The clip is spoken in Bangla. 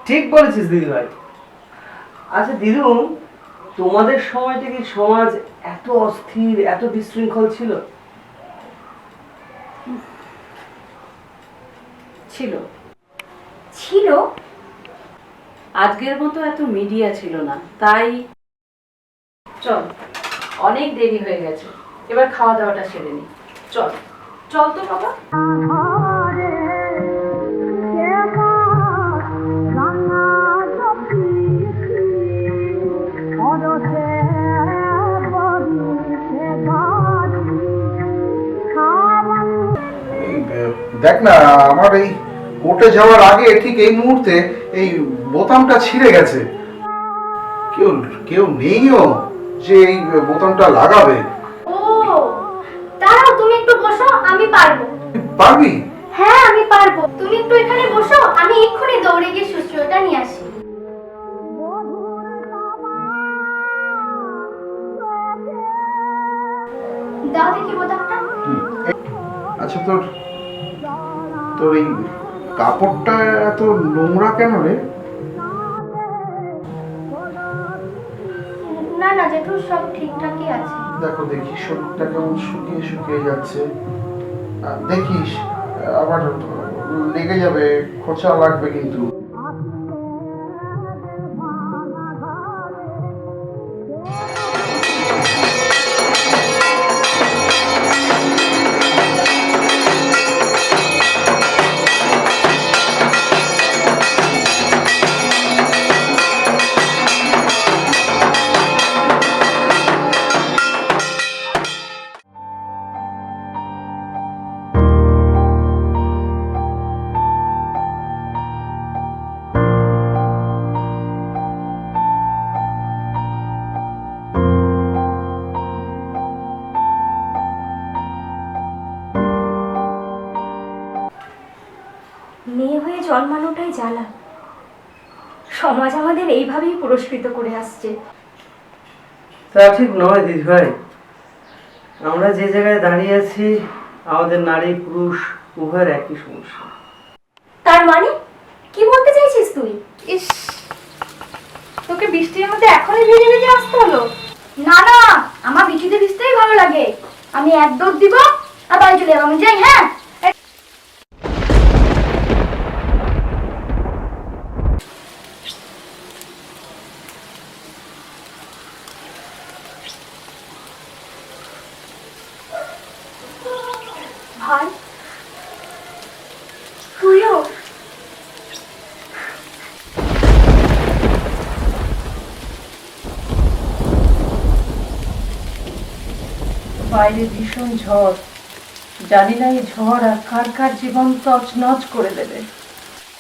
ঠিক বলেছিস দিদি ভাই। আচ্ছা দিদু, তোমাদের সময়টা কি সমাজ এত অস্থির, এত বিশৃঙ্খল ছিল? ছিল। ছিল। আজকের মতো এত মিডিয়া ছিল না, তাই চল, অনেক দেরি হয়ে গেছে, এবার খাওয়া দাওয়াটা সেরে নি। চল চল তো বাবা। দেখ না, আমার এই কোর্টে যাওয়ার আগে ঠিক এই মুহূর্তে এই বোতামটা ছিঁড়ে গেছে। কেউ কেউ নেইও যে এই বোতামটা লাগাবে। ও, দাঁড়াও, তুমি একটু বসো, আমি পারবো। পারবি? হ্যাঁ, আমি পারবো। তুমি একটু এখানে বসো, আমি এক্ষুনি দৌড়ে গিয়ে সুশ্রয়টা নিয়ে আসি। দাও দেখি বোতামটা। আচ্ছা, তোর তোর এই কাপড়টা এত নোংরা কেন রে? না না জেঠু, সব ঠিকঠাকই আছে। দেখো দেখি শরীরটা কেমন শুকিয়ে শুকিয়ে যাচ্ছে। দেখিস আবার লেগে যাবে, খোঁচা লাগবে কিন্তু। মেয়ে হয়ে জন্মানোটাই জ্বালা। সমাজ আমাদের এইভাবেই পুরস্কৃত করে আসছে। তা ঠিক নয় দিদি ভাই। আমরা যে জায়গায় দাঁড়িয়ে আছি, আমাদের নারী পুরুষ উভয়ের একই সমস্যা। তার মানে কি বলতে চাইছিস তুই? ইস, তোকে বৃষ্টির মধ্যে এখনই ভিজে ভিজে আসতে হলো? না না, আমার বৃষ্টিতে ভিজতেই ভালো লাগে। আমি এক দৌড় দিব আর বাড়ি চলে যাবো। আমি যাই। হ্যাঁ, ভাই তুইও? বাইরে ভীষণ ঝড়, জানি না এই ঝড় আর কার কার জীবন তছনছ করে দেবে।